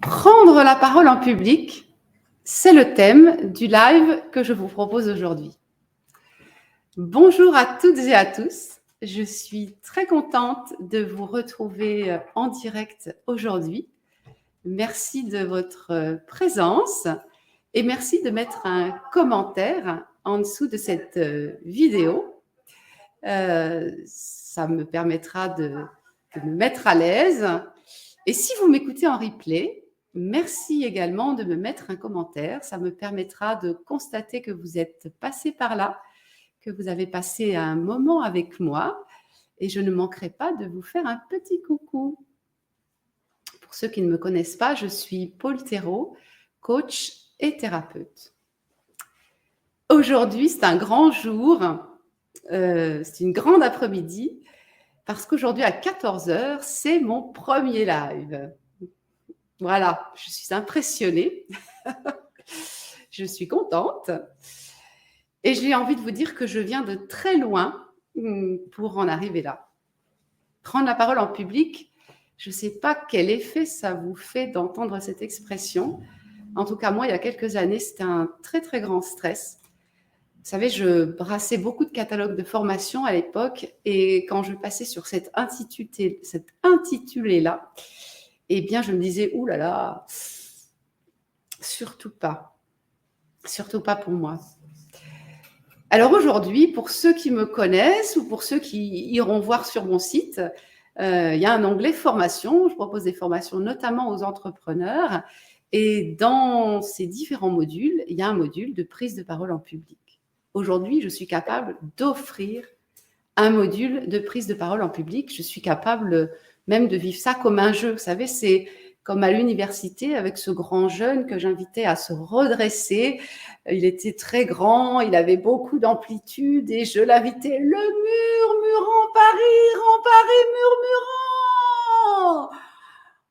Prendre la parole en public, c'est le thème du live que je vous propose aujourd'hui. Bonjour à toutes et à tous. Je suis très contente de vous retrouver en direct aujourd'hui. Merci de votre présence et merci de mettre un commentaire en dessous de cette vidéo. Ça me permettra de me mettre à l'aise. Et si vous m'écoutez en replay, merci également de me mettre un commentaire. Ça me permettra de constater que vous êtes passé par là, que vous avez passé un moment avec moi et je ne manquerai pas de vous faire un petit coucou. Pour ceux qui ne me connaissent pas, je suis Paul Thérault, coach et thérapeute. Aujourd'hui, c'est un grand jour, c'est une grande après-midi parce qu'aujourd'hui à 14h, c'est mon premier live. Voilà, je suis impressionnée, je suis contente et j'ai envie de vous dire que je viens de très loin pour en arriver là. Prendre la parole en public, je ne sais pas quel effet ça vous fait d'entendre cette expression. En tout cas, moi, il y a quelques années, c'était un très, très grand stress. Vous savez, je brassais beaucoup de catalogues de formation à l'époque et quand je passais sur cet intitulé-là, eh bien, je me disais, ouh là là, surtout pas pour moi. Alors aujourd'hui, pour ceux qui me connaissent ou pour ceux qui iront voir sur mon site, il y a un onglet formation. Je propose des formations notamment aux entrepreneurs et dans ces différents modules, il y a un module de prise de parole en public. Aujourd'hui, je suis capable d'offrir un module de prise de parole en public. Je suis capable même de vivre ça comme un jeu. Vous savez, c'est comme à l'université avec ce grand jeune que j'invitais à se redresser. Il était très grand, il avait beaucoup d'amplitude et je l'invitais, le murmurant Paris, murmurant.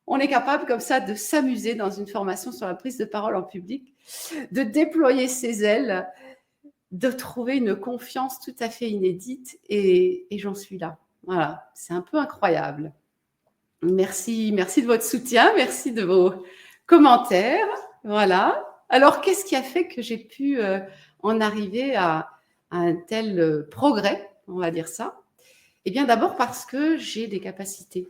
On est capable comme ça de s'amuser dans une formation sur la prise de parole en public, de déployer ses ailes, de trouver une confiance tout à fait inédite et j'en suis là. Voilà, c'est un peu incroyable. Merci de votre soutien, merci de vos commentaires. Voilà. Alors, qu'est-ce qui a fait que j'ai pu en arriver à un tel progrès, on va dire ça? Eh bien, d'abord parce que j'ai des capacités.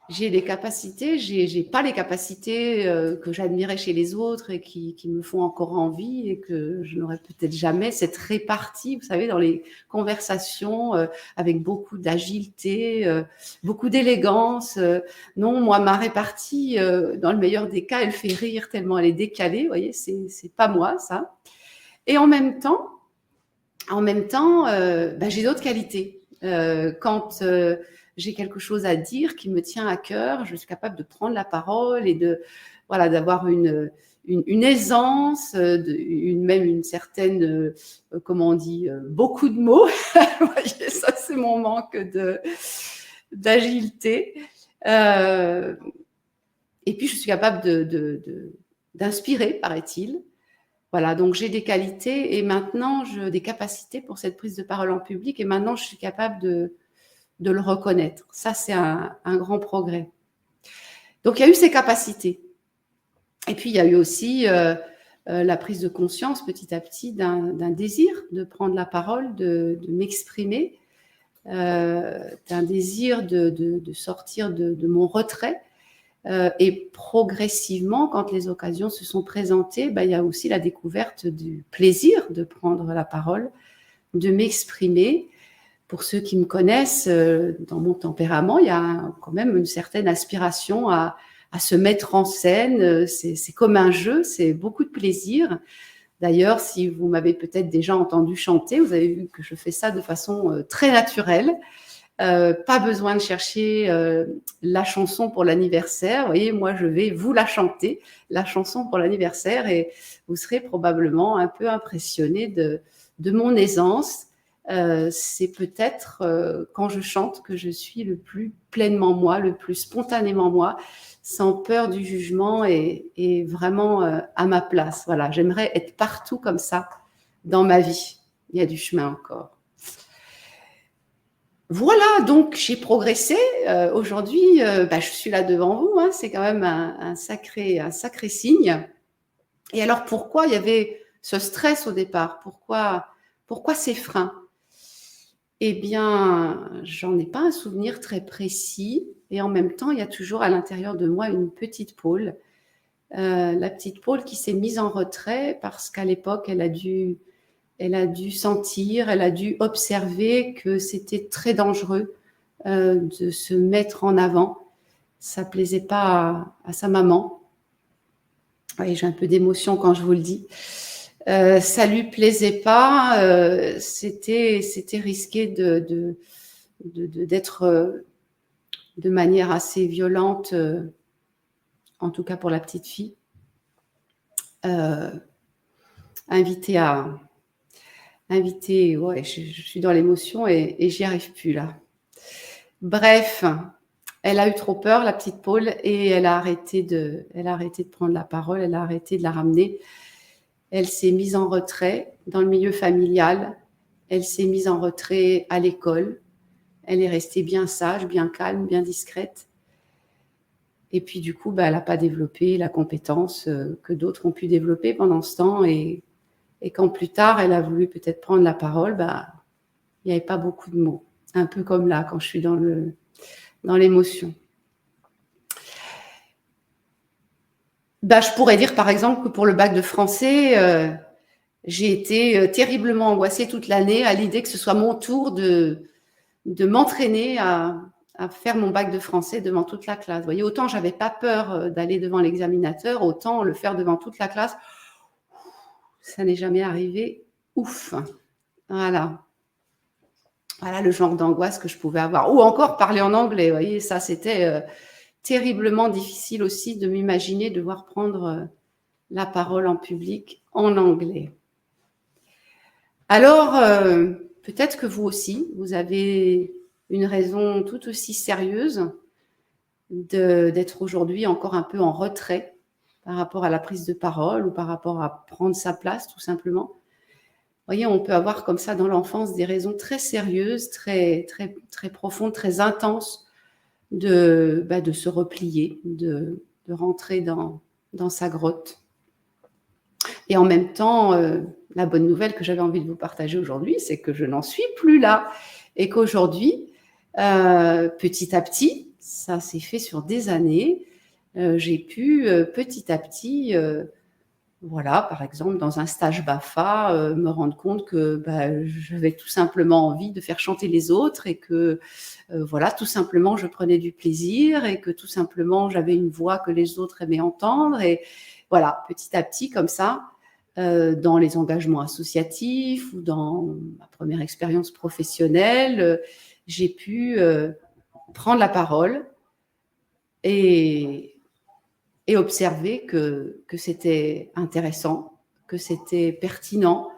J'ai pas les capacités que j'admirais chez les autres et qui me font encore envie et que je n'aurais peut-être jamais, cette répartie, vous savez, dans les conversations avec beaucoup d'agilité, beaucoup d'élégance. Non, moi, ma répartie, dans le meilleur des cas, elle fait rire tellement elle est décalée, vous voyez, c'est pas moi, ça. Et en même temps, j'ai d'autres qualités. Quand j'ai quelque chose à dire qui me tient à cœur, je suis capable de prendre la parole et d'avoir une aisance, même une certaine, comment on dit, beaucoup de mots. Vous voyez, ça c'est mon manque d'agilité. Et puis je suis capable d'inspirer, paraît-il. Voilà, donc j'ai des qualités et maintenant des capacités pour cette prise de parole en public et maintenant je suis capable de le reconnaître. Ça, c'est un grand progrès. Donc, il y a eu ces capacités. Et puis, il y a eu aussi la prise de conscience petit à petit d'un désir de prendre la parole, de m'exprimer, d'un désir de sortir de mon retrait. Et progressivement, quand les occasions se sont présentées, il y a aussi la découverte du plaisir de prendre la parole, de m'exprimer. Pour ceux qui me connaissent, dans mon tempérament, il y a quand même une certaine aspiration à se mettre en scène. C'est comme un jeu, c'est beaucoup de plaisir. D'ailleurs, si vous m'avez peut-être déjà entendu chanter, vous avez vu que je fais ça de façon très naturelle. Pas besoin de chercher la chanson pour l'anniversaire. Vous voyez, moi, je vais vous la chanter, la chanson pour l'anniversaire, et vous serez probablement un peu impressionné de mon aisance. C'est peut-être quand je chante que je suis le plus pleinement moi, le plus spontanément moi, sans peur du jugement et vraiment à ma place. Voilà, j'aimerais être partout comme ça dans ma vie. Il y a du chemin encore. Voilà, donc j'ai progressé. Aujourd'hui, je suis là devant vous, hein, c'est quand même un sacré signe. Et alors pourquoi il y avait ce stress au départ? Pourquoi ces freins? Eh bien, j'en ai pas un souvenir très précis et en même temps, il y a toujours à l'intérieur de moi une petite Paule. La petite Paule qui s'est mise en retrait parce qu'à l'époque, elle a dû sentir, elle a dû observer que c'était très dangereux de se mettre en avant. Ça plaisait pas à sa maman. Ouais, j'ai un peu d'émotion quand je vous le dis. Ça lui plaisait pas. C'était risqué d'être de manière assez violente, en tout cas pour la petite fille, invitée à invitée. Ouais, je suis dans l'émotion et j'y arrive plus là. Bref, elle a eu trop peur, la petite Paule, et elle a arrêté de prendre la parole, elle a arrêté de la ramener. Elle s'est mise en retrait dans le milieu familial, elle s'est mise en retrait à l'école, elle est restée bien sage, bien calme, bien discrète. Et puis du coup, elle n'a pas développé la compétence que d'autres ont pu développer pendant ce temps. Et quand plus tard, elle a voulu peut-être prendre la parole, il n'y avait pas beaucoup de mots. Un peu comme là, quand je suis dans l'émotion. Je pourrais dire par exemple que pour le bac de français, j'ai été terriblement angoissée toute l'année à l'idée que ce soit mon tour de m'entraîner à faire mon bac de français devant toute la classe. Vous voyez, autant j'avais pas peur d'aller devant l'examinateur, autant le faire devant toute la classe, ça n'est jamais arrivé. Ouf. Voilà. Voilà le genre d'angoisse que je pouvais avoir. Ou encore parler en anglais. Vous voyez, ça c'était terriblement difficile aussi de m'imaginer devoir prendre la parole en public en anglais. Alors, peut-être que vous aussi, vous avez une raison tout aussi sérieuse d'être aujourd'hui encore un peu en retrait par rapport à la prise de parole ou par rapport à prendre sa place, tout simplement. Vous voyez, on peut avoir comme ça dans l'enfance des raisons très sérieuses, très, très, très profondes, très intenses de se replier, de rentrer dans sa grotte. Et en même temps, la bonne nouvelle que j'avais envie de vous partager aujourd'hui, c'est que je n'en suis plus là. Et qu'aujourd'hui, petit à petit, ça s'est fait sur des années, j'ai pu petit à petit, voilà, par exemple, dans un stage BAFA, me rendre compte que j'avais tout simplement envie de faire chanter les autres et que, voilà, tout simplement, je prenais du plaisir et que tout simplement, j'avais une voix que les autres aimaient entendre. Et voilà, petit à petit, comme ça, dans les engagements associatifs ou dans ma première expérience professionnelle, j'ai pu prendre la parole et observer que c'était intéressant, que c'était pertinent,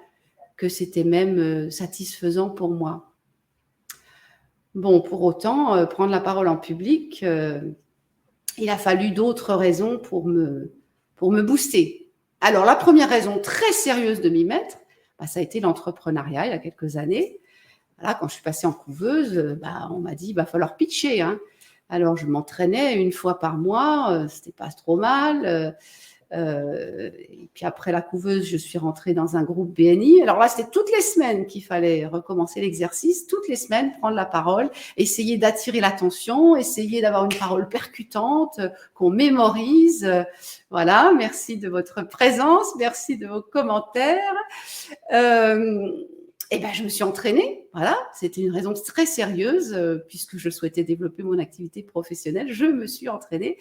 que c'était même satisfaisant pour moi. Bon, pour autant, prendre la parole en public, il a fallu d'autres raisons pour me booster. Alors, la première raison très sérieuse de m'y mettre, ça a été l'entrepreneuriat il y a quelques années. Voilà, quand je suis passée en couveuse, on m'a dit, va falloir pitcher, hein. Alors, je m'entraînais une fois par mois, c'était pas trop mal. Et puis après la couveuse, je suis rentrée dans un groupe BNI. Alors là, c'était toutes les semaines qu'il fallait recommencer l'exercice, toutes les semaines prendre la parole, essayer d'attirer l'attention, essayer d'avoir une parole percutante, qu'on mémorise. Voilà, merci de votre présence, merci de vos commentaires. Je me suis entraînée, voilà, c'était une raison très sérieuse, puisque je souhaitais développer mon activité professionnelle, je me suis entraînée.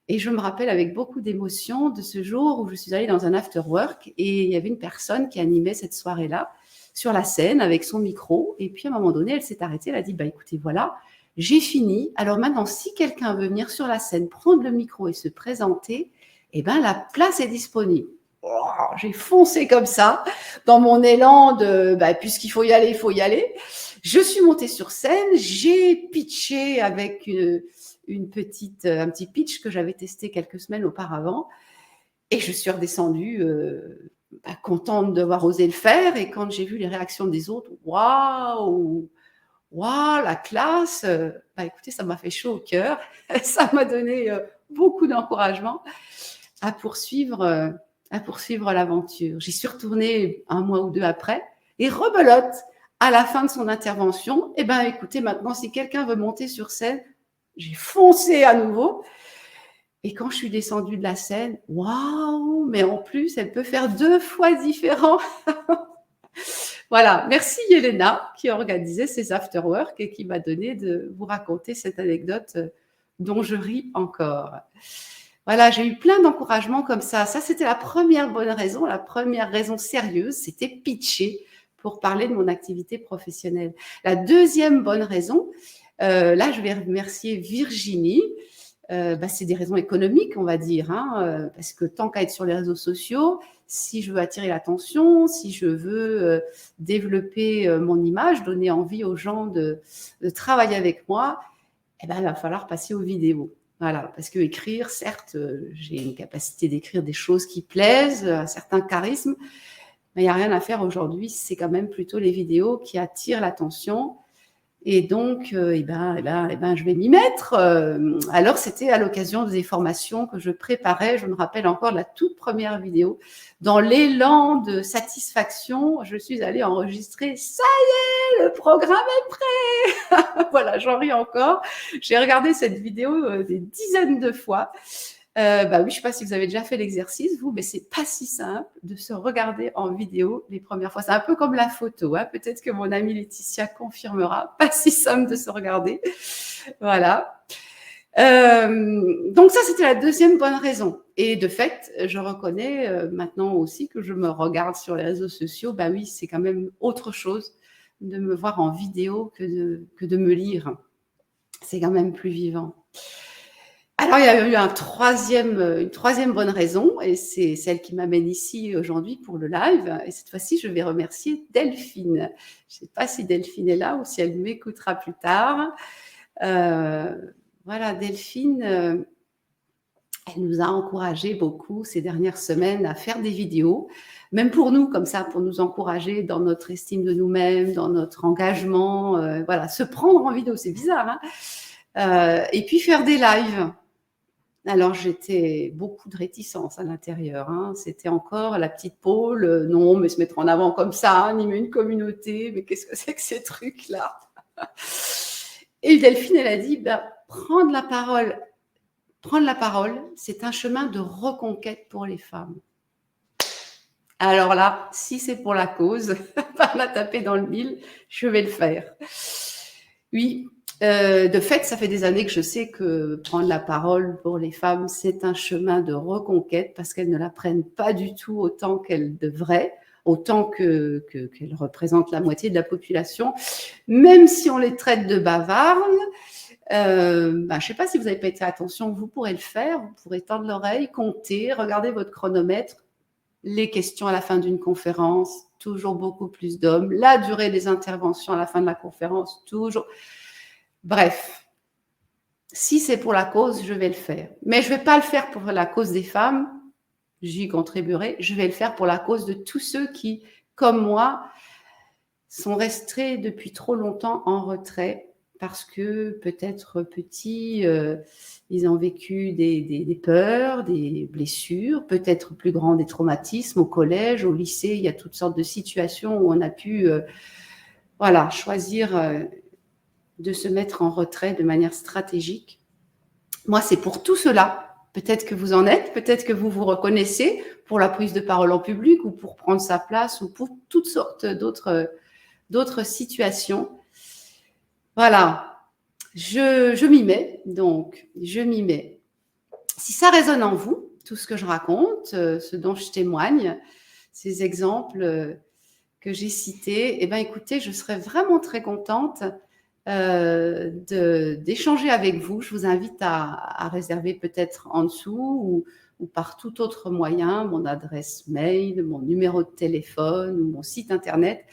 Et je me rappelle avec beaucoup d'émotion de ce jour où je suis allée dans un after-work et il y avait une personne qui animait cette soirée-là sur la scène avec son micro. Et puis à un moment donné, elle s'est arrêtée, elle a dit, écoutez, voilà, j'ai fini. Alors maintenant, si quelqu'un veut venir sur la scène, prendre le micro et se présenter, la place est disponible. Oh, j'ai foncé comme ça dans mon élan de puisqu'il faut y aller, il faut y aller. Je suis montée sur scène, j'ai pitché avec un petit pitch que j'avais testé quelques semaines auparavant et je suis redescendue contente d'avoir osé le faire. Et quand j'ai vu les réactions des autres, waouh, waouh, la classe, bah, écoutez, ça m'a fait chaud au cœur. Ça m'a donné, beaucoup d'encouragement à poursuivre, l'aventure. J'y suis retournée 1 mois ou 2 après et rebelote, à la fin de son intervention, eh ben, écoutez, maintenant, si quelqu'un veut monter sur scène, j'ai foncé à nouveau et quand je suis descendue de la scène, waouh, mais en plus, elle peut faire 2 fois différent. Voilà, merci Yelena qui a organisé ces after-work et qui m'a donné de vous raconter cette anecdote dont je ris encore. Voilà, j'ai eu plein d'encouragements comme ça. Ça, c'était la première bonne raison, la première raison sérieuse, c'était pitcher pour parler de mon activité professionnelle. La deuxième bonne raison, là, je vais remercier Virginie. Bah, c'est des raisons économiques, on va dire, hein, parce que tant qu'à être sur les réseaux sociaux, si je veux attirer l'attention, si je veux développer mon image, donner envie aux gens de travailler avec moi, eh ben, il va falloir passer aux vidéos. Voilà, parce que écrire, certes, j'ai une capacité d'écrire des choses qui plaisent, un certain charisme, mais il n'y a rien à faire aujourd'hui, c'est quand même plutôt les vidéos qui attirent l'attention. Et donc, je vais m'y mettre. Alors, c'était à l'occasion des formations que je préparais. Je me rappelle encore de la toute première vidéo. Dans l'élan de satisfaction, je suis allée enregistrer. Ça y est, le programme est prêt. Voilà, j'en ris encore. J'ai regardé cette vidéo des dizaines de fois. Bah oui, je ne sais pas si vous avez déjà fait l'exercice, vous, mais c'est pas si simple de se regarder en vidéo les premières fois. C'est un peu comme la photo, hein. Peut-être que mon amie Laetitia confirmera. Pas si simple de se regarder. Voilà. Donc ça, c'était la deuxième bonne raison. Et de fait, je reconnais maintenant aussi que je me regarde sur les réseaux sociaux. Bah oui, c'est quand même autre chose de me voir en vidéo que de me lire. C'est quand même plus vivant. Alors, il y a eu une troisième bonne raison, et c'est celle qui m'amène ici aujourd'hui pour le live. Et cette fois-ci, je vais remercier Delphine. Je ne sais pas si Delphine est là ou si elle m'écoutera plus tard. Voilà, Delphine, elle nous a encouragés beaucoup ces dernières semaines à faire des vidéos, même pour nous, comme ça, pour nous encourager dans notre estime de nous-mêmes, dans notre engagement. Voilà, se prendre en vidéo, c'est bizarre, hein, et puis faire des lives. Alors, j'étais beaucoup de réticence à l'intérieur, hein. C'était encore la petite Paule, non, mais se mettre en avant comme ça, animer une communauté, mais qu'est-ce que c'est que ces trucs-là? Et Delphine, elle a dit, bah, prendre la parole, c'est un chemin de reconquête pour les femmes. Alors là, si c'est pour la cause, pas la taper dans le mille, je vais le faire. Oui, de fait, ça fait des années que je sais que prendre la parole pour les femmes, c'est un chemin de reconquête parce qu'elles ne la prennent pas du tout autant qu'elles devraient, autant qu'elles représentent la moitié de la population, même si on les traite de bavardes. Je ne sais pas si vous n'avez pas été attention, vous pourrez le faire, vous pourrez tendre l'oreille, compter, regarder votre chronomètre, les questions à la fin d'une conférence, toujours beaucoup plus d'hommes, la durée des interventions à la fin de la conférence, toujours. Bref, si c'est pour la cause, je vais le faire. Mais je ne vais pas le faire pour la cause des femmes, j'y contribuerai, je vais le faire pour la cause de tous ceux qui, comme moi, sont restés depuis trop longtemps en retrait parce que peut-être petits, ils ont vécu des peurs, des blessures, peut-être plus grands des traumatismes au collège, au lycée, il y a toutes sortes de situations où on a pu choisir de se mettre en retrait de manière stratégique. Moi, c'est pour tout cela. Peut-être que vous en êtes, peut-être que vous vous reconnaissez pour la prise de parole en public ou pour prendre sa place ou pour toutes sortes d'autres situations. Voilà, je m'y mets, donc je m'y mets. Si ça résonne en vous, tout ce que je raconte, ce dont je témoigne, ces exemples que j'ai cités, eh bien, écoutez, je serais vraiment très contente d'échanger avec vous. Je vous invite à réserver peut-être en dessous ou par tout autre moyen, mon adresse mail, mon numéro de téléphone ou mon site internet.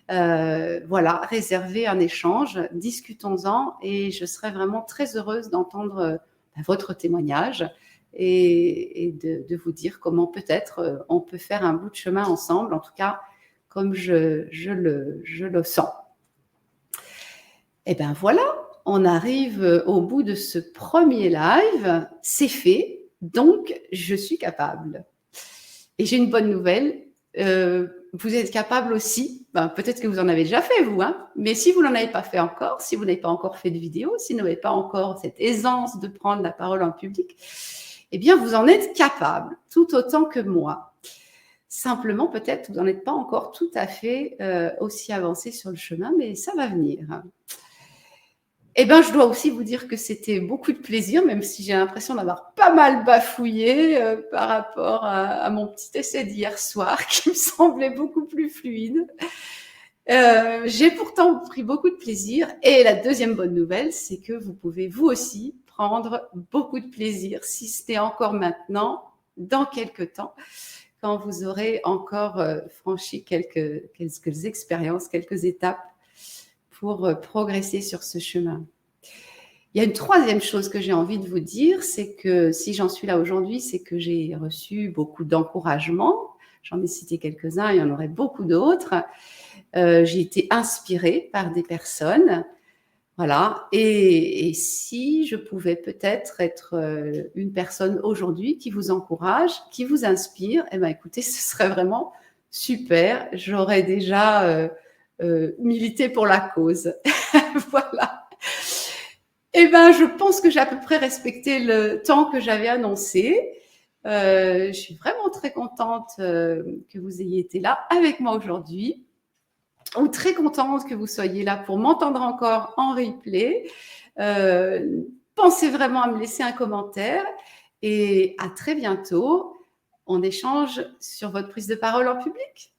Réservez un échange, discutons-en et je serais vraiment très heureuse d'entendre votre témoignage et de vous dire comment peut-être on peut faire un bout de chemin ensemble, en tout cas comme je le sens. Et ben voilà, on arrive au bout de ce premier live, c'est fait, donc je suis capable. Et j'ai une bonne nouvelle, vous êtes capable aussi, ben, peut-être que vous en avez déjà fait vous, hein, mais si vous n'en avez pas fait encore, si vous n'avez pas encore fait de vidéo, si vous n'avez pas encore cette aisance de prendre la parole en public, eh bien vous en êtes capable, tout autant que moi. Simplement, peut-être, vous n'en êtes pas encore tout à fait aussi avancé sur le chemin, mais ça va venir. Eh bien, je dois aussi vous dire que c'était beaucoup de plaisir, même si j'ai l'impression d'avoir pas mal bafouillé par rapport à mon petit essai d'hier soir, qui me semblait beaucoup plus fluide. J'ai pourtant pris beaucoup de plaisir. Et la deuxième bonne nouvelle, c'est que vous pouvez vous aussi prendre beaucoup de plaisir, si c'était encore maintenant, dans quelques temps, quand vous aurez encore franchi quelques expériences, quelques étapes pour progresser sur ce chemin. Il y a une troisième chose que j'ai envie de vous dire, c'est que si j'en suis là aujourd'hui, c'est que j'ai reçu beaucoup d'encouragements. J'en ai cité quelques-uns, il y en aurait beaucoup d'autres. J'ai été inspirée par des personnes. Voilà. Et si je pouvais peut-être être une personne aujourd'hui qui vous encourage, qui vous inspire, eh ben, écoutez, ce serait vraiment super. J'aurais déjà milité pour la cause. Voilà. Eh ben, je pense que j'ai à peu près respecté le temps que j'avais annoncé. Je suis vraiment très contente que vous ayez été là avec moi aujourd'hui, ou très contente que vous soyez là pour m'entendre encore en replay. Pensez vraiment à me laisser un commentaire et à très bientôt. On échange sur votre prise de parole en public.